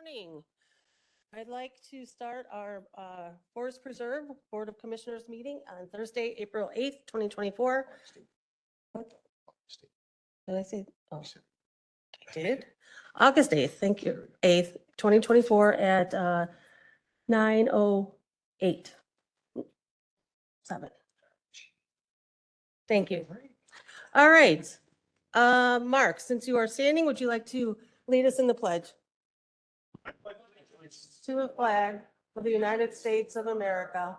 Morning. I'd like to start our Forest Preserve Board of Commissioners meeting on Thursday, April 8th, 2024. What? Did I say? Oh, I did. August 8th, thank you. 8th, 2024 at 9:08. 7. Thank you. All right. Mark, since you are standing, would you like to lead us in the pledge? To the flag of the United States of America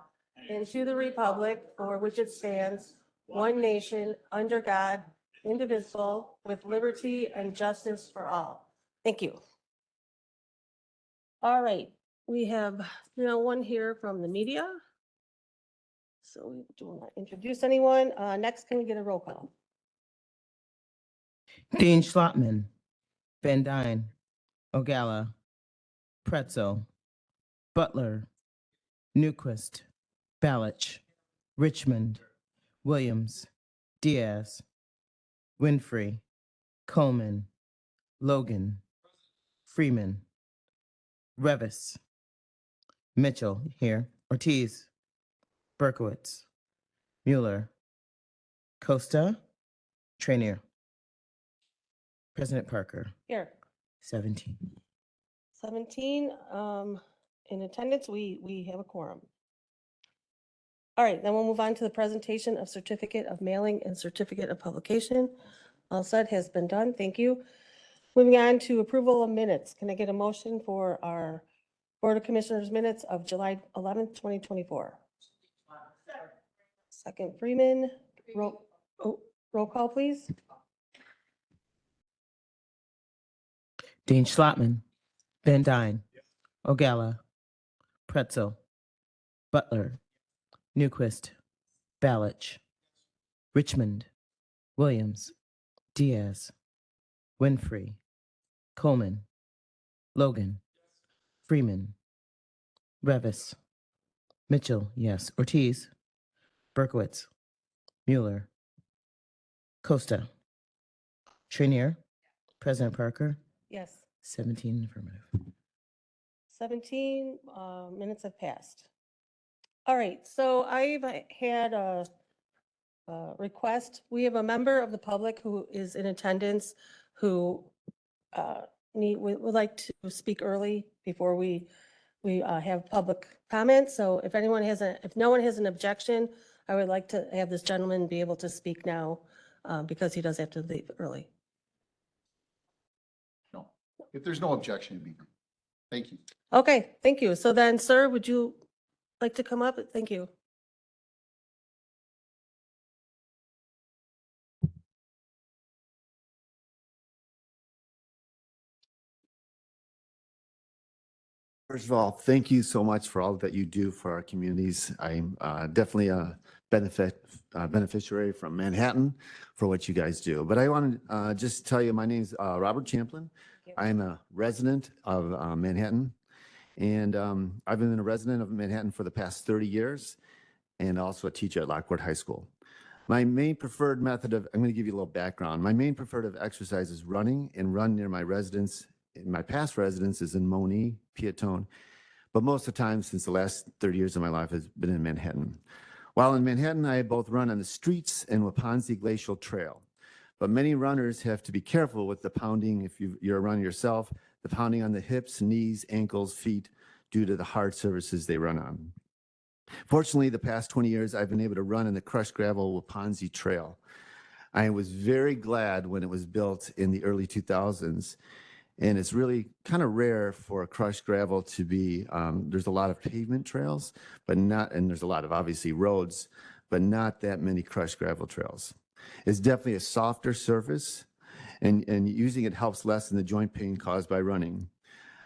and to the republic for which it stands, one nation, under God, indivisible, with liberty and justice for all. Thank you. All right, we have no one here from the media. So we do not introduce anyone. Next, can we get a roll call? Dean Schlotman, Van Dyne, Ogala, Pretzel, Butler, Newquist, Balich, Richmond, Williams, Diaz, Winfrey, Coleman, Logan, Freeman, Revis, Mitchell here, Ortiz, Berkowitz, Mueller, Costa, Trainier. President Parker, Here. 17. 17 in attendance, we have a quorum. All right, then we'll move on to the presentation of certificate of mailing and certificate of publication. All said has been done. Thank you. Moving on to approval of minutes. Can I get a motion for our Board of Commissioners minutes of July 11th, 2024? Second, Freeman. Roll call, please. Dean Schlotman, Van Dyne, Ogala, Pretzel, Butler, Newquist, Balich, Richmond, Williams, Diaz, Winfrey, Coleman, Logan, Freeman, Revis, Mitchell, yes, Ortiz, Berkowitz, Mueller, Costa, Trainier, President Parker, Yes. 17 affirmative. 17 minutes have passed. All right, so I've had a request. We have a member of the public who is in attendance who would like to speak early before we have public comments. So if no one has an objection, I would like to have this gentleman be able to speak now because he does have to leave early. No, if there's no objection, it'd be good. Thank you. Okay, thank you. So then, sir, would you like to come up? Thank you. First of all, thank you so much for all that you do for our communities. I'm definitely a beneficiary from Manhattan for what you guys do. But I want to just tell you, my name's Robert Champlin. I'm a resident of Manhattan, and I've been a resident of Manhattan for the past 30 years, and also a teacher at Lockwood High School. My main preferred method of, I'm going to give you a little background. My main preferred of exercise is running, and run near my residence. My past residence is in Moni, Piatone, but most of the time since the last 30 years of my life has been in Manhattan. While in Manhattan, I both run on the streets and Wapansi Glacial Trail. But many runners have to be careful with the pounding, if you're a runner yourself, the pounding on the hips, knees, ankles, feet, due to the hard surfaces they run on. Fortunately, the past 20 years, I've been able to run in the crushed gravel Wapansi Trail. I was very glad when it was built in the early 2000s. And it's really kind of rare for a crushed gravel to be, there's a lot of pavement trails, but not, and there's a lot of obviously roads, but not that many crushed gravel trails. It's definitely a softer surface, and using it helps lessen the joint pain caused by running.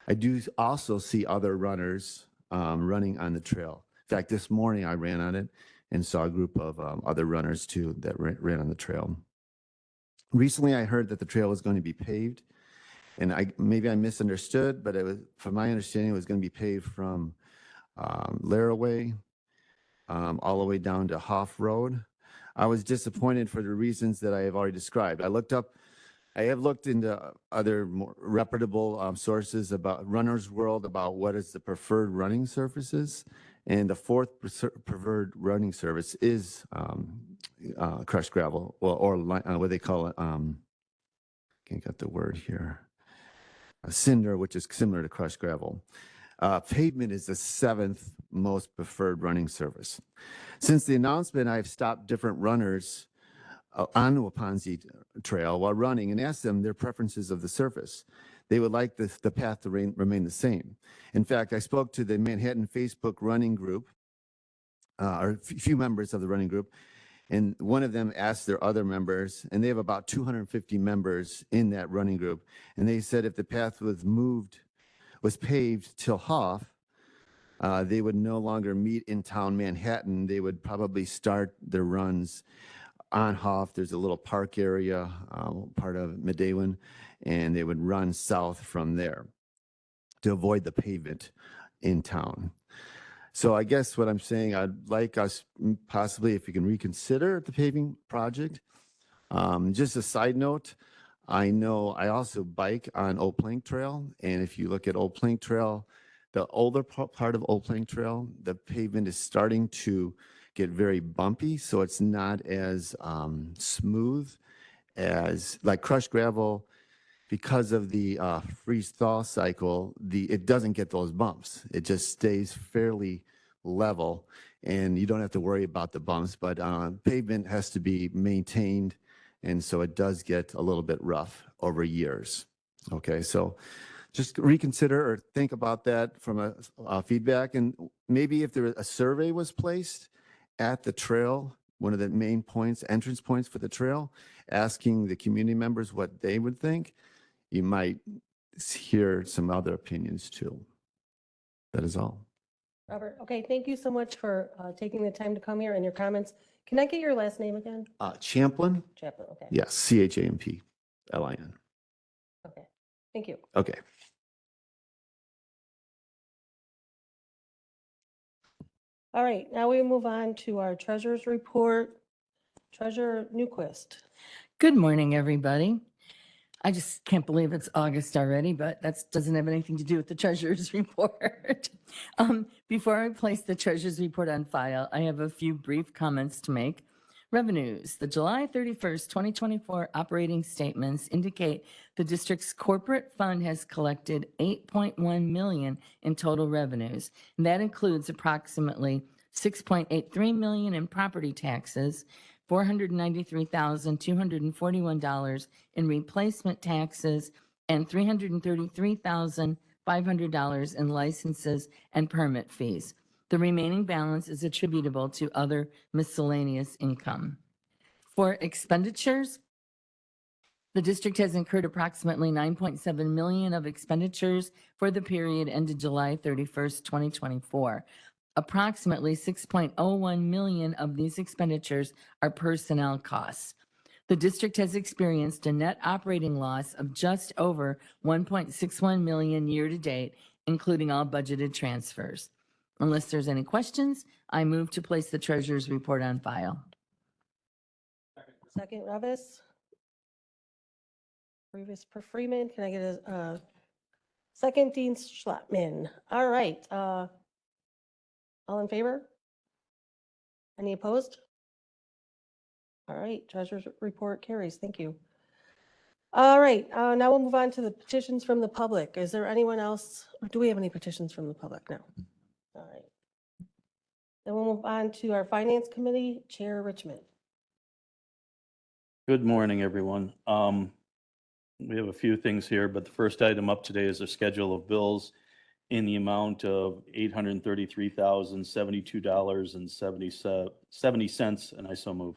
I do also see other runners running on the trail. In fact, this morning I ran on it and saw a group of other runners too that ran on the trail. Recently, I heard that the trail was going to be paved. And maybe I misunderstood, but it was, from my understanding, it was going to be paved from Laraway all the way down to Hoff Road. I was disappointed for the reasons that I have already described. I looked up I have looked into other more reputable sources about Runner's World about what is the preferred running surfaces. And the fourth preferred running surface is crushed gravel or what they call it. Can't get the word here. A cinder, which is similar to crushed gravel. Pavement is the seventh most preferred running surface. Since the announcement, I've stopped different runners on the Wapansi Trail while running and asked them their preferences of the surface. They would like the path to remain the same. In fact, I spoke to the Manhattan Facebook running group, or a few members of the running group, and one of them asked their other members, and they have about 250 members in that running group, and they said if the path was paved till Hoff, they would no longer meet in town Manhattan. They would probably start their runs on Hoff. There's a little park area, part of Medewan, and they would run south from there to avoid the pavement in town. So I guess what I'm saying, I'd like us possibly, if you can reconsider the paving project. Just a side note, I know I also bike on Old Plank Trail, and if you look at Old Plank Trail, the older part of Old Plank Trail, the pavement is starting to get very bumpy, so it's not as smooth as like crushed gravel. Because of the freeze-thaw cycle, it doesn't get those bumps. It just stays fairly level, and you don't have to worry about the bumps, but pavement has to be maintained, and so it does get a little bit rough over years. Okay, so just reconsider or think about that from a feedback, and maybe if a survey was placed at the trail, one of the main points, entrance points for the trail, asking the community members what they would think, you might hear some other opinions too. That is all. Robert, okay, thank you so much for taking the time to come here and your comments. Can I get your last name again? Champlin? Chaplin, okay. Yes, Champlin. Okay, thank you. Okay. All right, now we move on to our treasurer's report. Treasurer Newquist. Good morning, everybody. I just can't believe it's August already, but that doesn't have anything to do with the treasurer's report. Before I place the treasurer's report on file, I have a few brief comments to make. Revenues. The July 31st, 2024 operating statements indicate the district's corporate fund has collected $8.1 million in total revenues, and that includes approximately $6.83 million in property taxes, $493,241 in replacement taxes, and $333,500 in licenses and permit fees. The remaining balance is attributable to other miscellaneous income. For expenditures, the district has incurred approximately $9.7 million of expenditures for the period ended July 31st, 2024. Approximately $6.01 million of these expenditures are personnel costs. The district has experienced a net operating loss of just over $1.61 million year to date, including all budgeted transfers. Unless there's any questions, I move to place the treasurer's report on file. Second, Revis. Previous per Freeman. Can I get a second, Dean Schlattman? All right. All in favor? Any opposed? All right, treasurer's report carries. Thank you. All right, now we'll move on to the petitions from the public. Is there anyone else? Or do we have any petitions from the public? No. All right. Then we'll move on to our Finance Committee, Chair Richmond. Good morning, everyone. We have a few things here, but the first item up today is a schedule of bills in the amount of $833,072.70, and I so move.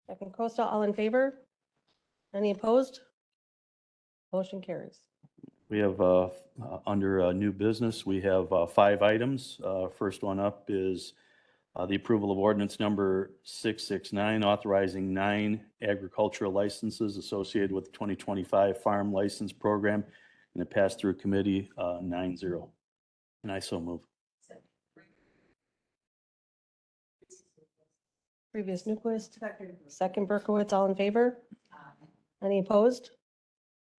Second, Costa, all in favor? Any opposed? Motion carries. We have, under new business, we have 5 items. First one up is the approval of ordinance number 669, authorizing 9 agricultural licenses associated with the 2025 farm license program, and it passed through committee 9-0. And I so move. Previous Newquist. Second Berkowitz, all in favor? Any opposed?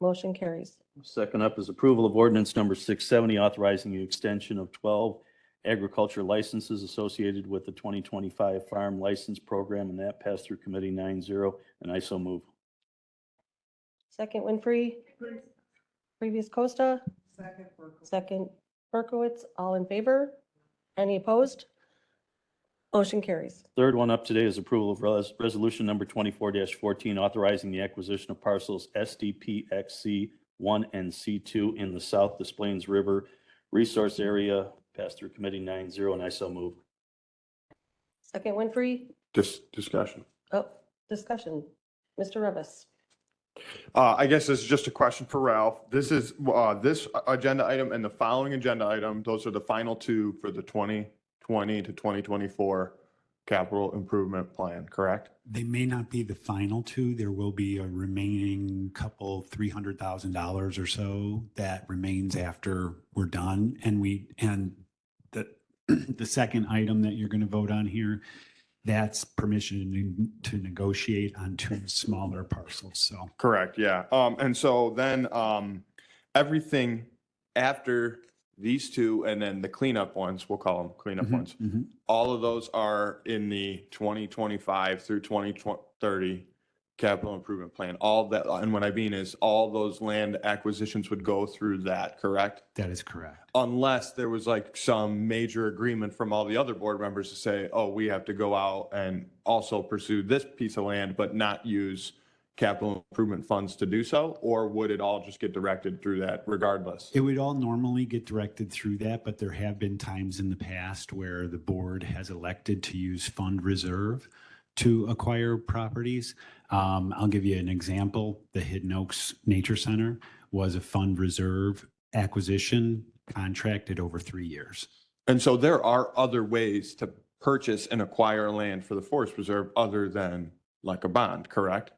Motion carries. Second up is approval of ordinance number 670, authorizing the extension of 12 agriculture licenses associated with the 2025 farm license program, and that passed through committee 9-0, and I so move. Second Winfrey. Previous Costa. Second Berkowitz, all in favor? Any opposed? Motion carries. Third one up today is approval of resolution number 24-14, authorizing the acquisition of parcels SDPXC 1 and C2 in the South Des Plaines River Resource Area, passed through committee 9-0, and I so move. Second Winfrey. Discussion. Oh, discussion. Mr. Revis. I guess this is just a question for Ralph. This is, this agenda item and the following agenda item, those are the final two for the 2020 to 2024 capital improvement plan, correct? They may not be the final two. There will be a remaining couple, $300,000 or so that remains after we're done. And the second item that you're going to vote on here, that's permission to negotiate on two smaller parcels. So Correct, yeah. And so then, everything after these two and then the cleanup ones, we'll call them cleanup ones. All of those are in the 2025 through 2030 capital improvement plan. All that, and what I mean is all those land acquisitions would go through that, correct? that is correct. Unless there was like some major agreement from all the other board members to say, oh, we have to go out and also pursue this piece of land, but not use capital improvement funds to do so? Or would it all just get directed through that regardless? It would all normally get directed through that, but there have been times in the past where the board has elected to use fund reserve to acquire properties. I'll give you an example. The Hidden Oaks Nature Center was a fund reserve acquisition contracted over 3 years. And so there are other ways to purchase and acquire land for the forest preserve other than like a bond, correct?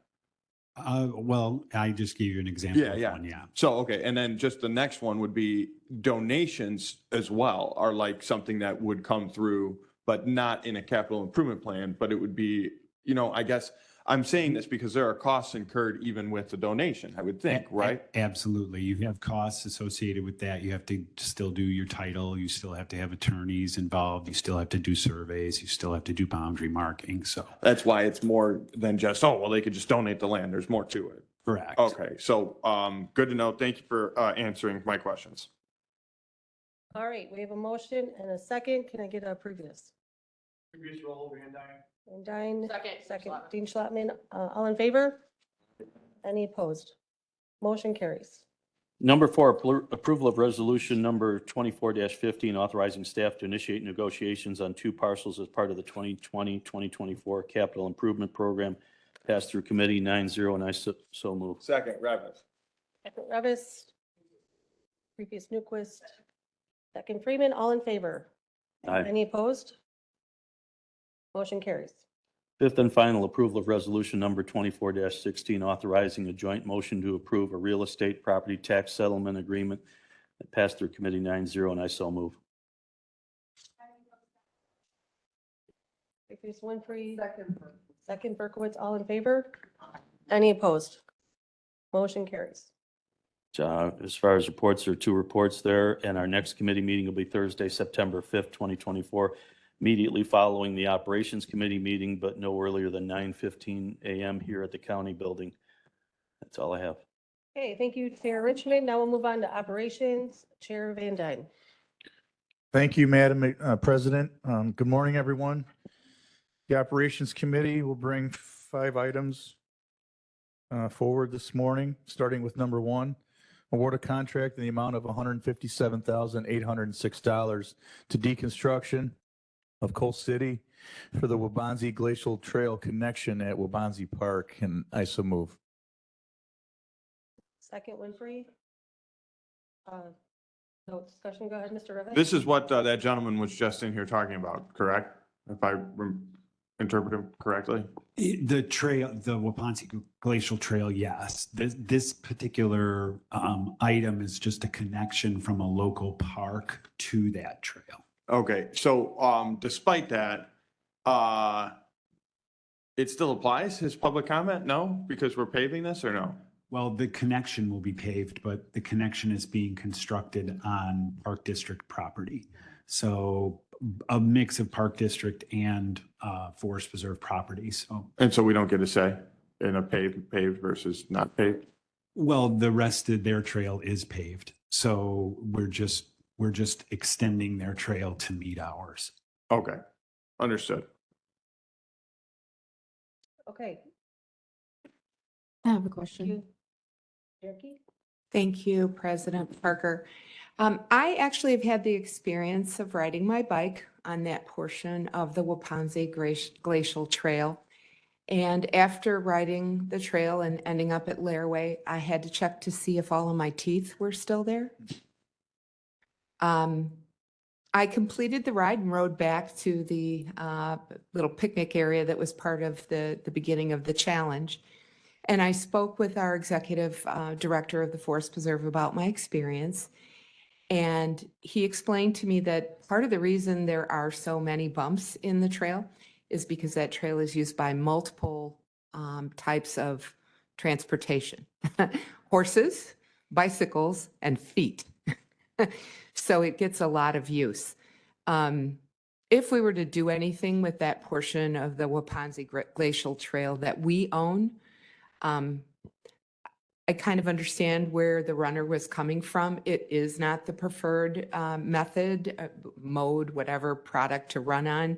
Well, I just gave you an example Yeah, of yeah. one, yeah. So, okay, and then just the next one would be donations as well are like something that would come through, but not in a capital improvement plan, but it would be, I guess I'm saying this because there are costs incurred even with the donation, I would think, right? Absolutely. You have costs associated with that. You have to still do your title. You still have to have attorneys involved. You still have to do surveys. You still have to do boundary marking. So That's why it's more than just, oh, well, they could just donate the land. There's more to it. correct. Okay, so good to know. Thank you for answering my questions. All right, we have a motion and a second. Can I get a previous? Previous roll, Van Dyne. Van Dyne. Second. Second, Dean Schlattman. All in favor? Any opposed? Motion carries. Number 4, approval of resolution number 24-15, authorizing staff to initiate negotiations on 2 parcels as part of the 2020-2024 capital improvement program, passed through committee 9-0, and I so move. Second, Revis. Second Revis. Previous Newquist. Second Freeman, all in favor? Aye. Any opposed? Motion carries. Fifth and final approval of resolution number 24-16, authorizing a joint motion to approve a real estate property tax settlement agreement that passed through committee 9-0, and I so move. Previous Winfrey. Second Berkowitz, all in favor? Any opposed? Motion carries. As far as reports, there are 2 reports there, and our next committee meeting will be Thursday, September 5th, 2024, immediately following the Operations Committee meeting, but no earlier than 9:15 a.m. here at the county building. That's all I have. Okay, thank you, Chair Richmond. Now we'll move on to operations. Chair Van Dyne. Thank you, Madam President. Good morning, everyone. The Operations Committee will bring 5 items forward this morning, starting with number 1, award a contract in the amount of $157,806 to deconstruction of Coal City for the Wabansie Glacial Trail connection at Wabansie Park, and I so move. Second Winfrey. No discussion. Go ahead, Mr. Revis. This is what that gentleman was just in here talking about, correct? If I interpret him correctly? The trail, the Wabansie Glacial Trail, yes. This particular item is just a connection from a local park to that trail. Okay, so despite that, It still applies, his public comment? No, because we're paving this or no? Well, the connection will be paved, but the connection is being constructed on Park District property. So a mix of Park District and Forest Preserve property. So, And so we don't get a say in a paved versus not paved? well, the rest of their trail is paved. So we're just extending their trail to meet ours. Okay, understood. Okay. I have a question. You, Jackie? Thank you, President Parker. I actually have had the experience of riding my bike on that portion of the Waponsie Glacial Trail. And after riding the trail and ending up at Lairway, I had to check to see if all of my teeth were still there. I completed the ride and rode back to the little picnic area that was part of the beginning of the challenge. And I spoke with our executive director of the Forest Preserve about my experience. And he explained to me that part of the reason there are so many bumps in the trail is because that trail is used by multiple types of transportation, horses, bicycles, and feet. So it gets a lot of use. If we were to do anything with that portion of the Waponsie Glacial Trail that we own, I kind of understand where the runner was coming from. It is not the preferred method, mode, whatever product to run on.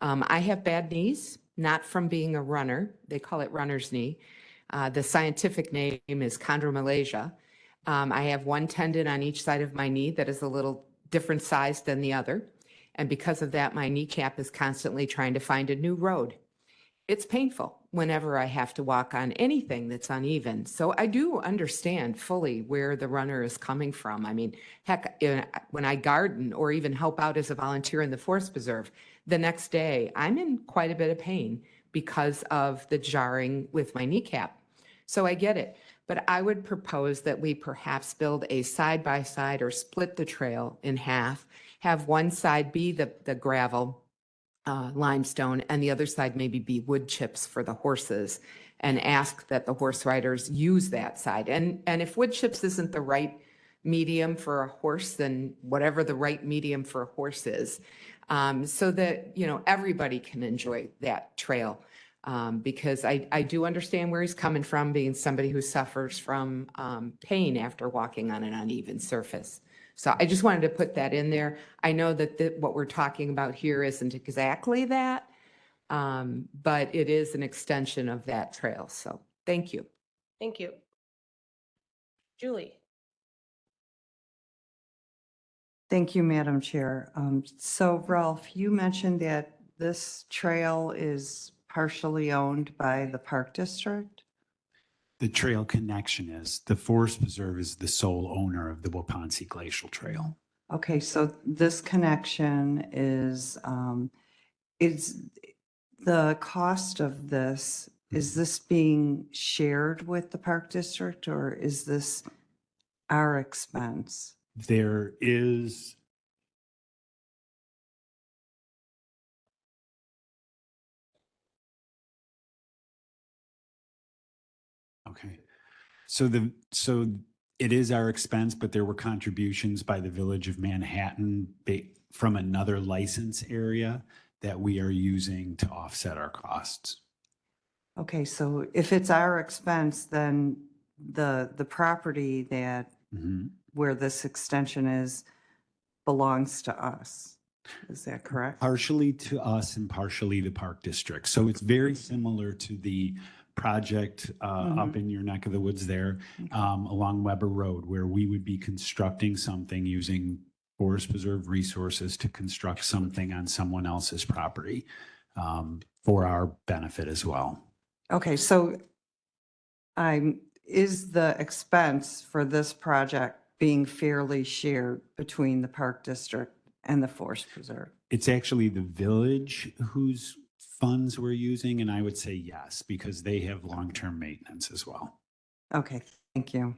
I have bad knees, not from being a runner. They call it runner's knee. The scientific name is chondromalacia. I have one tendon on each side of my knee that is a little different size than the other. And because of that, my kneecap is constantly trying to find a new road. It's painful whenever I have to walk on anything that's uneven. So I do understand fully where the runner is coming from. I mean, heck, when I garden or even help out as a volunteer in the Forest Preserve, the next day I'm in quite a bit of pain because of the jarring with my kneecap. So I get it. But I would propose that we perhaps build a side-by-side or split the trail in half, have one side be the gravel, limestone, and the other side maybe be wood chips for the horses, and ask that the horse riders use that side. And if wood chips isn't the right medium for a horse, then whatever the right medium for a horse is, so that, you know, everybody can enjoy that trail. Because I do understand where he's coming from, being somebody who suffers from pain after walking on an uneven surface. So I just wanted to put that in there. I know that what we're talking about here isn't exactly that, but it is an extension of that trail. So thank you. Thank you. Julie? Thank you, Madam Chair. So Ralph, you mentioned that this trail is partially owned by the Park District? The trail connection is, the Forest Preserve is the sole owner of the Waponsie Glacial Trail. Okay, so this connection is the cost of this, is this being shared with the Park District or is this our expense? There is okay. So it is our expense, but there were contributions by the Village of Manhattan from another license area that we are using to offset our costs. Okay, so if it's our expense, then the property that where this extension is belongs to us. Is that correct? Partially to us and partially to Park District. So it's very similar to the project up in your neck of the woods there along Weber Road, where we would be constructing something using Forest Preserve resources to construct something on someone else's property for our benefit as well. Okay, so is the expense for this project being fairly shared between the Park District and the Forest Preserve? It's actually the village whose funds we're using, and I would say yes, because they have long-term maintenance as well. Okay, thank you.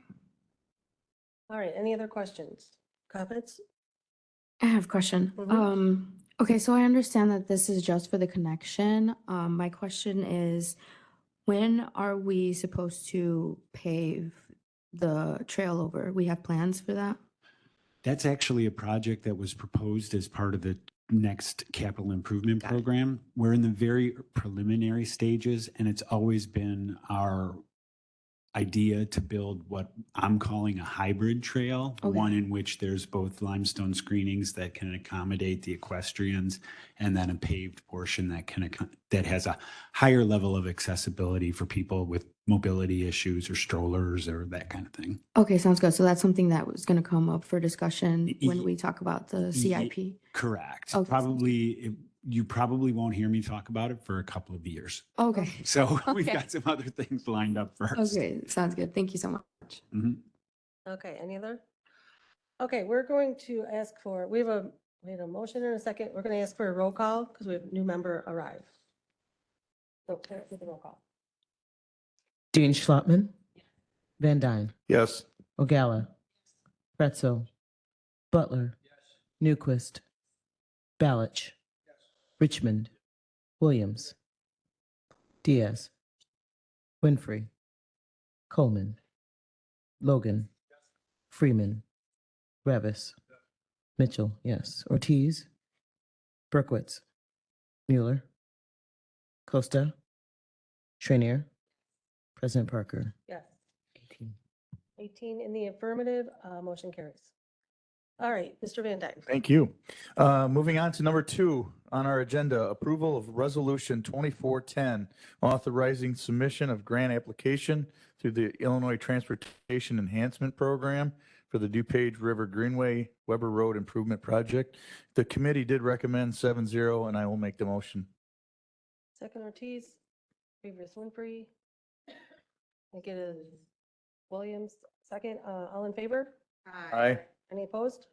All right, any other questions, comments? I have a question. Mhm. Okay, so I understand that this is just for the connection. My question is, when are we supposed to pave the trail over? We have plans for that? That's actually a project that was proposed as part of the next capital improvement Got it. program. We're in the very preliminary stages, and it's always been our idea to build what I'm calling a hybrid trail, Okay. one in which there's both limestone screenings that can accommodate the equestrians, and then a paved portion that has a higher level of accessibility for people with mobility issues or strollers or that kind of thing. Okay, sounds good. So that's something that was going to come up for discussion when Ye- we talk about the CIP. Correct. Okay, sounds You probably won't hear me talk about it for a couple of years. Okay. So we've Okay. got some other things lined up first. Okay, sounds good. Thank you so much. Mhm. Okay, any other? Okay, we're going to ask for, we had a motion and a second. We're going to ask for a roll call because we have a new member arrive. So, Claire, do the roll call. Dean Schlottman, Van Dyne, Yes. Ogalla, Pretzel, Butler, Newquist, Balich, Richmond, Williams, Diaz, Winfrey, Coleman, Logan, Freeman, Revis, Mitchell, yes, Ortiz, Berkowitz, Mueller, Costa, Trainier, President Parker. Yes, 18. 18 in the affirmative, motion carries. All right, Mr. Van Dyne. Thank you. Moving on to number 2 on our agenda, approval of resolution 2410, authorizing submission of grant application through the Illinois Transportation Enhancement Program for the DuPage River Greenway Weber Road Improvement Project. The committee did recommend 7-0, and I will make the motion. Second Ortiz, previous Winfrey. I get a Williams, second, all in favor? Aye. Any opposed?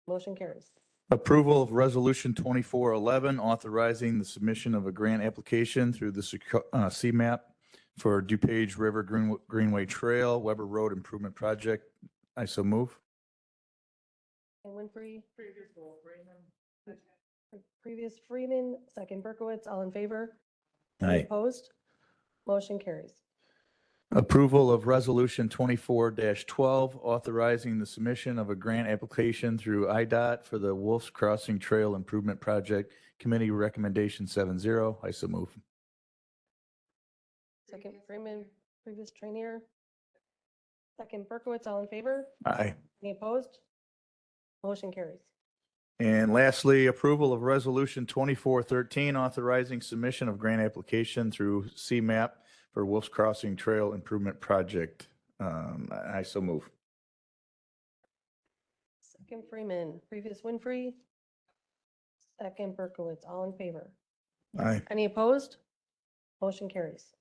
Motion carries. Approval of Resolution 2411, authorizing the submission of a grant application through the CMAP for DuPage River Greenway Trail Weber Road Improvement Project. I so move. And Winfrey? Previous Freeman, second Berkowitz, all in favor? Any Aye. opposed? Motion carries. Approval of Resolution 24-12, authorizing the submission of a grant application through IDOT for the Wolf's Crossing Trail Improvement Project. Committee recommendation 7-0. I so move. Second Freeman, previous Trainier. Second Berkowitz, all in favor? Aye. Any opposed? Motion carries. And lastly, approval of Resolution 2413, authorizing submission of grant application through CMAP for Wolf's Crossing Trail Improvement Project. I so move. Second Freeman, previous Winfrey. Second Berkowitz, all in favor? Aye. Any opposed? Motion carries.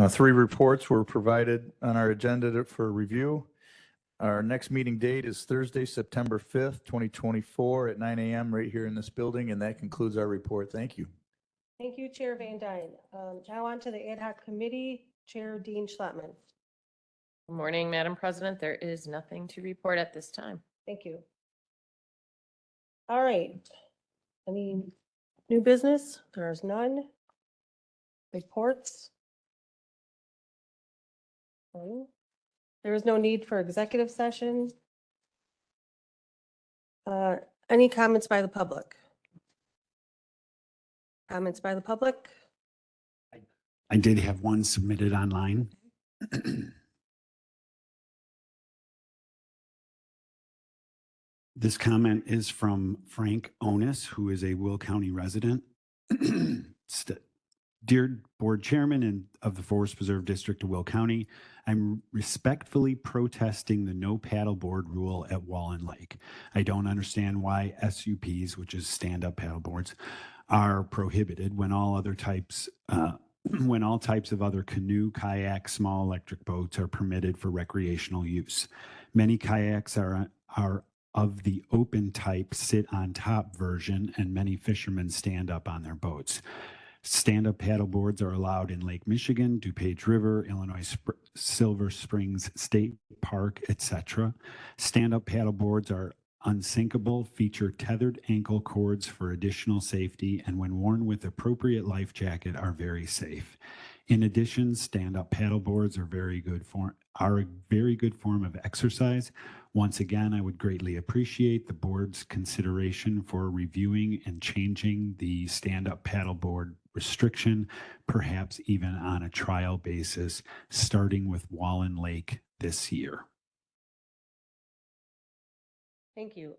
3 reports were provided on our agenda for review. Our next meeting date is Thursday, September 5th, 2024 at 9 a.m. right here in this building, and that concludes our report. Thank you. Thank you, Chair Van Dyne. Now on to the ad hoc committee, Chair Dean Schlottman. Good morning, Madam President. There is nothing to report at this time. Thank you. All right. Any new business? There is none. Reports? None. There is no need for executive session. Any comments by the public? Comments by the public? I did have one submitted online. This comment is from Frank Onis, who is a Will County resident. Dear Board Chairman and of the Forest Preserve District of Will County, I'm respectfully protesting the no paddleboard rule at Wallen Lake. I don't understand why SUPs, which is stand-up paddleboards, are prohibited when all other types, when all types of other canoe, kayak, small electric boats are permitted for recreational use. Many kayaks are of the open type sit on top version, and many fishermen stand up on their boats. Stand-up paddleboards are allowed in Lake Michigan, DuPage River, Illinois Silver Springs State Park, etc. Stand-up paddleboards are unsinkable, feature tethered ankle cords for additional safety, and when worn with appropriate life jacket are very safe. In addition, stand-up paddle boards are a very good form of exercise. Once again, I would greatly appreciate the board's consideration for reviewing and changing the stand-up paddleboard restriction, perhaps even on a trial basis, starting with Wallen Lake this year. Thank you.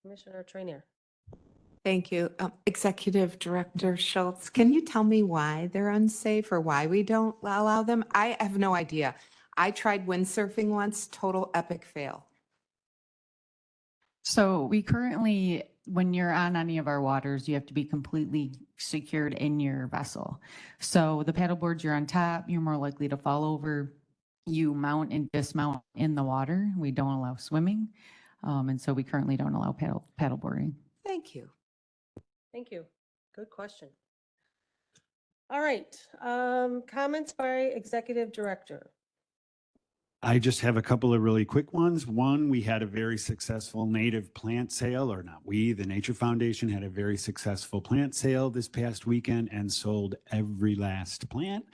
Commissioner Trainier. Thank you. Executive Director Schultz, can you tell me why they're unsafe or why we don't allow them? I have no idea. I tried windsurfing once, total epic fail. So we currently, when you're on any of our waters, you have to be completely secured in your vessel. So the paddle boards, you're on top, you're more likely to fall over. You mount and dismount in the water. We don't allow swimming. And so we currently don't allow paddle boarding. Thank you. Thank you. Good question. All right, comments by Executive Director. I just have a couple of really quick ones. One, we had a very successful native plant sale, or not we, the Nature Foundation had a very successful plant sale this past weekend and sold every last plant.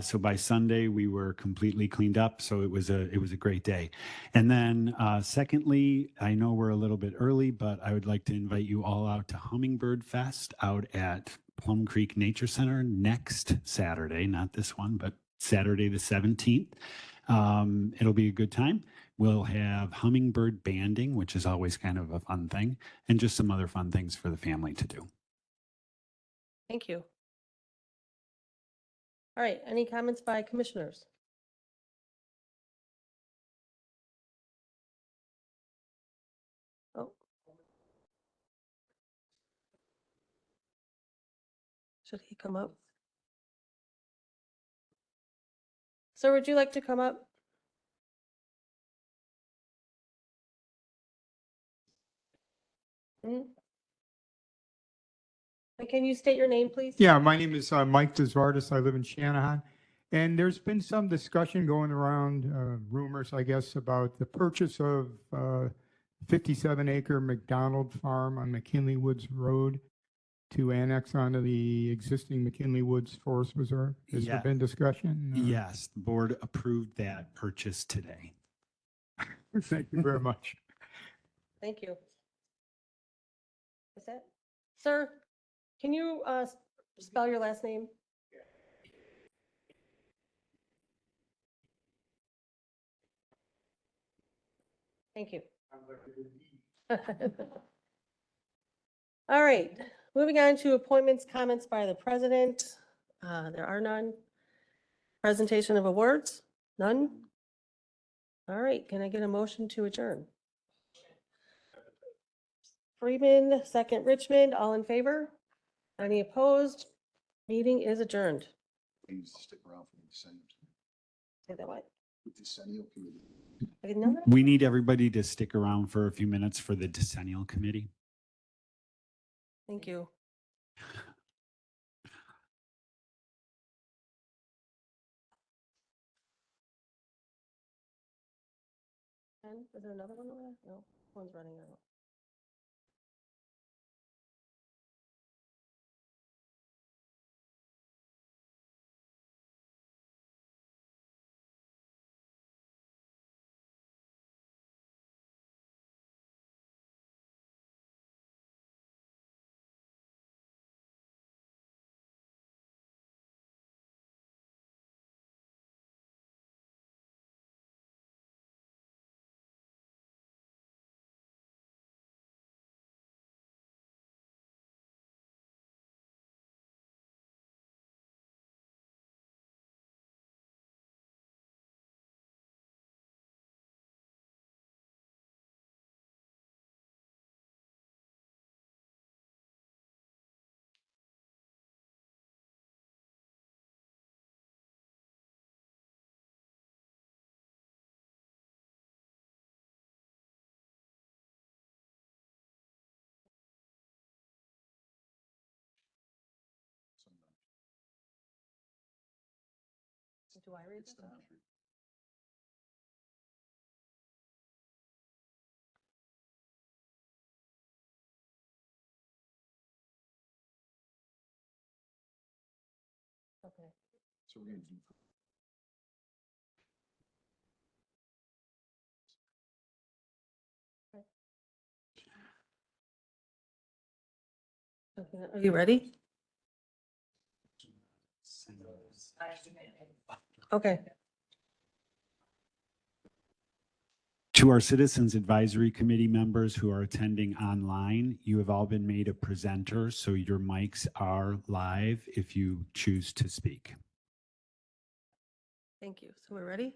So by Sunday, we were completely cleaned up. So it was a great day. And then secondly, I know we're a little bit early, but I would like to invite you all out to Hummingbird Fest out at Plum Creek Nature Center next Saturday, not this one, but Saturday the 17th. It'll be a good time. We'll have hummingbird banding, which is always kind of a fun thing, and just some other fun things for the family to do. Thank you. All right, any comments by commissioners? Oh. Should he come up? Sir, would you like to come up? Hmm? And can you state your name, please? Yeah, my name is Mike Desvardis. I live in Shanahan. And there's been some discussion going around, rumors, I guess, about the purchase of 57-acre McDonald Farm on McKinley Woods Road to annex onto the existing McKinley Woods Forest Reserve. Has there been discussion? Yes, the board approved that purchase today. Thank you very much. Thank you. Is that, sir, can you spell your last name? Thank you. All right, moving on to appointments, comments by the president. There are none. Presentation of awards, none. All right, can I get a motion to adjourn? Freeman, second Richmond, all in favor? Any opposed? Meeting is adjourned. Please stick around for the Decennial. Say that what? The Decennial Committee. I didn't know that. We need everybody to stick around for a few minutes for the Decennial Committee. Thank you. And is there another one over there? No, one's running out. Do I read this? Okay. So we're gonna do. Okay, are you ready? Okay. To our Citizens Advisory Committee members who are attending online, you have all been made a presenter, so your mics are live if you choose to speak. Thank you. So we're ready?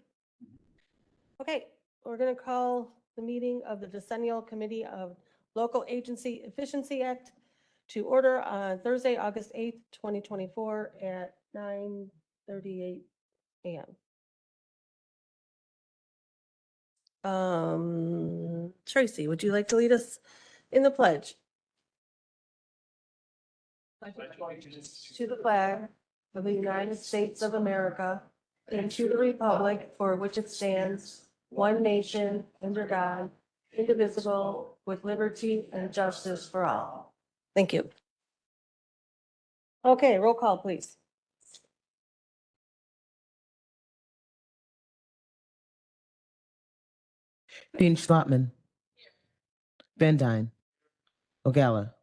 Okay, we're going to call the meeting of the Decennial Committee of Local Agency Efficiency Act to order on Thursday, August 8th, 2024 at 9:38 a.m. Tracy, would you like to lead us in the pledge? To the flag of the United States of America and to the republic for which it stands, one nation, under God, indivisible, with liberty and justice for all. Thank you. Okay, roll call, please. Dean Schlotman. Van Dyne. Ogala.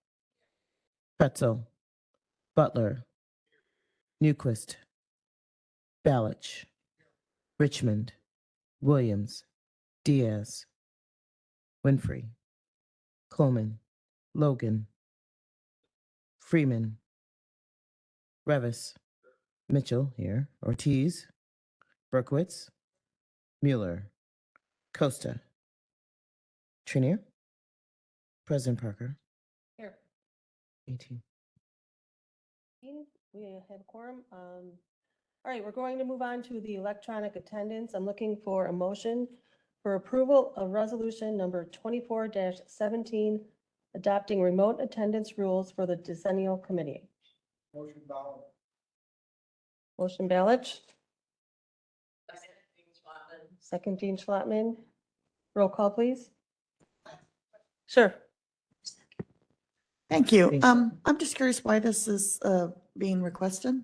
Pretzel. Butler. Newquist. Balich. Richmond. Williams. Diaz. Winfrey. Coleman. Logan. Freeman. Revis. Mitchell here. Ortiz. Berkowitz. Mueller. Costa. Trinier. President Parker. Here. 18. We have a quorum. All right, we're going to move on to the electronic attendance. I'm looking for a motion for approval of resolution number 24-17, adopting remote attendance rules for the Decennial Committee. Motion ballot. Motion Balich. Second, Dean Schlotman. Roll call, please. Sure. Thank you. Thanks. I'm just curious why this is being requested.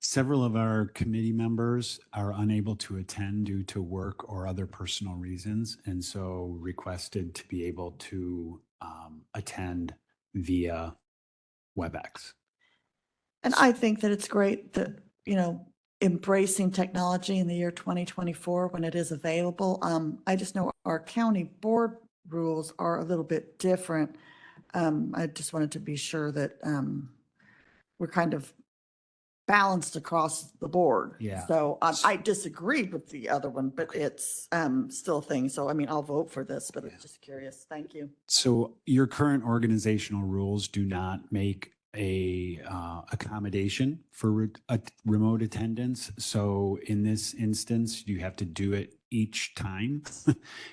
Several of our committee members are unable to attend due to work or other personal reasons, and so requested to be able to attend via WebEx. And I think that it's great that, embracing technology in the year 2024 when it is available. I just know our county board rules are a little bit different. I just wanted to be sure that we're kind of balanced across the board. Yeah. So I disagree with the other one, but it's still a thing. So, I mean, I'll vote for this, but I'm just curious. Thank you. So your current organizational rules do not make a accommodation for remote attendance. So in this instance, you have to do it each time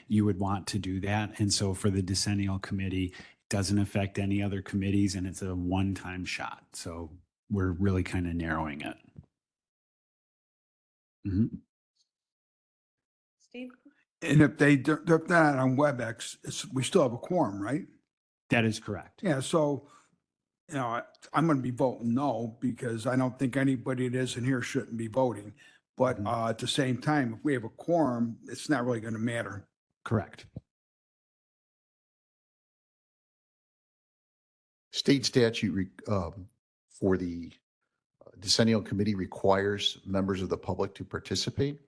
you would want to do that. And so for the Decennial Committee, it doesn't affect any other committees and it's a one-time shot. So we're really kind of narrowing it. Mhm. Steve? And if they're not on WebEx, we still have a quorum, right? That is correct. Yeah, so, I'm gonna be voting no, because I don't think anybody that isn't here shouldn't be voting. But at the same time, if we have a quorum, it's not really gonna matter. Correct. State statute for the Decennial Committee requires members of the public to participate.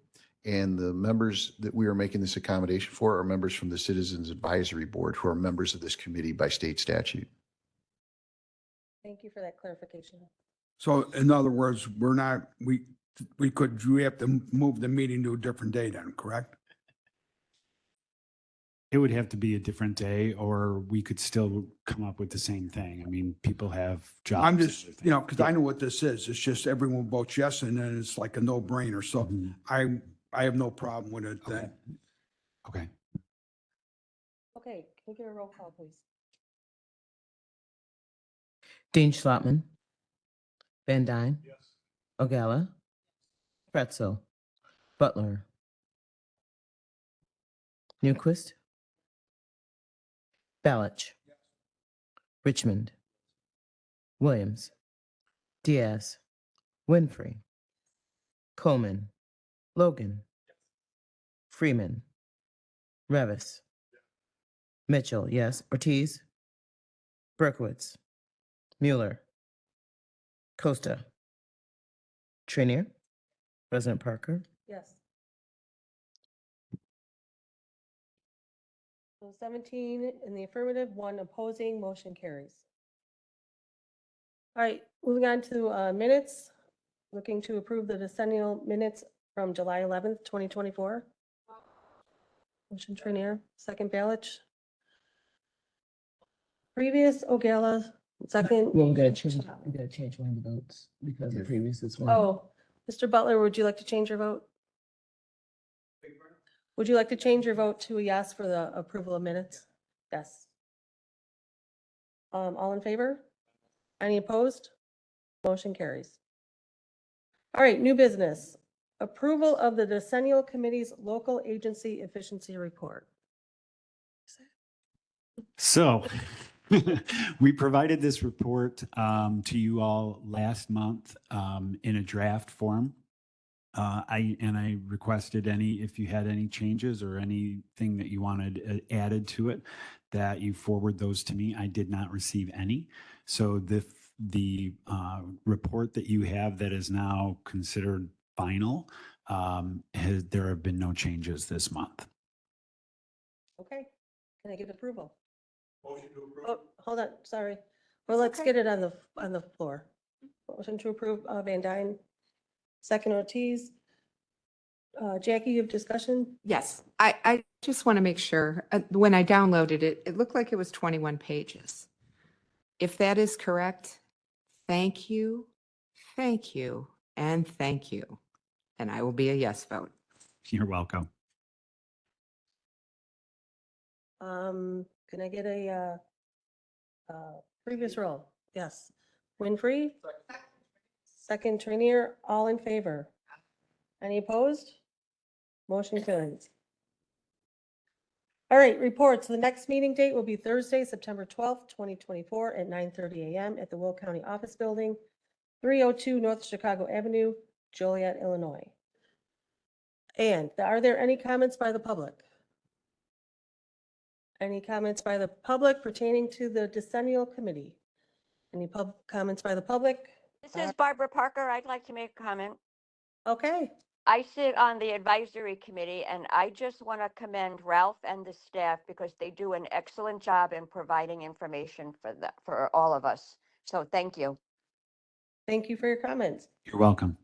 And the members that we are making this accommodation for are members from the Citizens Advisory Board who are members of this committee by state statute. Thank you for that clarification. So in other words, we have to move the meeting to a different day then, correct? It would have to be a different day, or we could still come up with the same thing. I mean, people have jobs. I'm and just, other things. because I know what this is. It's just everyone votes yes and then it's like a no-brainer. So Mhm. I have no problem with it then. Okay. Okay, can we get a roll call, please? Dean Schlotman. Van Dyne. Ogala. Pretzel. Butler. Newquist. Balich. Richmond. Williams. Diaz. Winfrey. Coleman, Logan, Freeman, Revis, Mitchell, yes. Ortiz, Berkowitz, Mueller, Costa, Trinier, President Parker, Yes. So 17 in the affirmative, 1 opposing, motion carries. All right, moving on to minutes. Looking to approve the decennial minutes from July 11th, 2024. Motion Trinier, second Balich. Previous Ogala, second. well, we gotta change one of the votes because the previous is one. Oh, Mr. Butler, would you like to change your vote? Would you like to change your vote to a yes for the approval of minutes? Yes. All in favor? Any opposed? Motion carries. All right, new business. Approval of the Decennial Committee's local agency efficiency report. So we provided this report to you all last month in a draft form. I requested if you had any changes or anything that you wanted added to it, that you forward those to me. I did not receive any. So the report that you have that is now considered final, there have been no changes this month. Okay, can I get approval? Motion to approve. Oh, hold on, sorry. Well, let's get it on the floor. Motion to approve, Van Dyne, second Ortiz. Jackie, you have discussion? Yes, I just want to make sure, when I downloaded it, it looked like it was 21 pages. If that is correct, thank you, and thank you. And I will be a yes vote. You're welcome. Can I get a previous roll? Yes. Winfrey? Second Trinier, all in favor? Any opposed? Motion carries. All right, reports. The next meeting date will be Thursday, September 12th, 2024 at 9:30 a.m. at the Will County Office Building, 302 North Chicago Avenue, Joliet, Illinois. And are there any comments by the public? Any comments by the public pertaining to the Decennial Committee? Any comments by the public? This is Barbara Parker. I'd like to make a comment. Okay. I sit on the advisory committee and I just want to commend Ralph and the staff because they do an excellent job in providing information for all of us. So thank you. Thank you for your comments. You're welcome.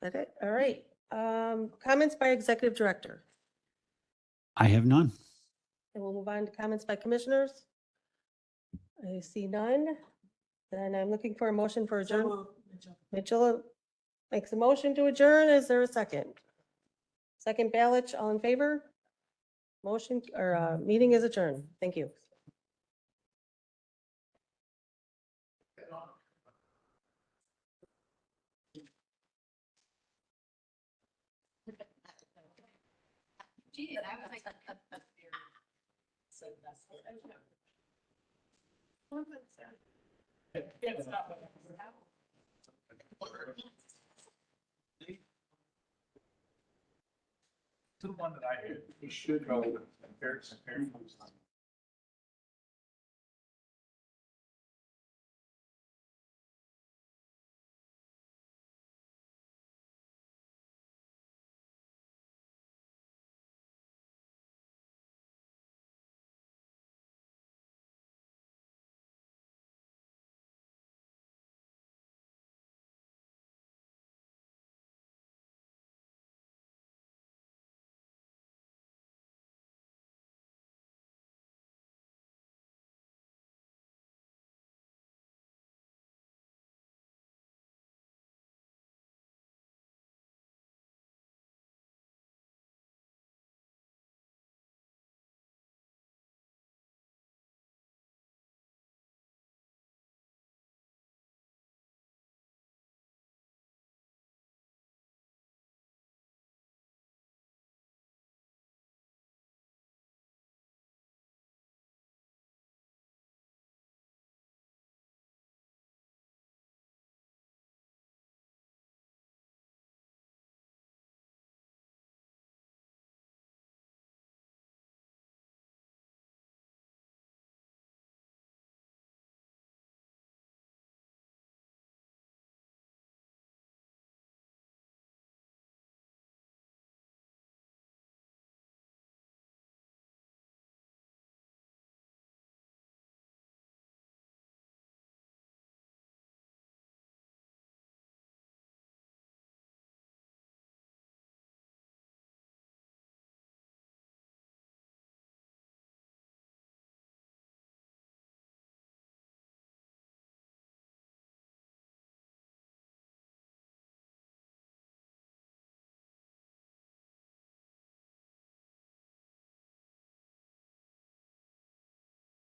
That it? All right. Comments by Executive Director. I have none. And we'll move on to comments by commissioners. I see none. Then I'm looking for a motion for adjourn. Mitchell makes a motion to adjourn. Is there a second? Second Balich, all in favor? Motion or meeting is adjourned. Thank you. To the one that I had, you should know.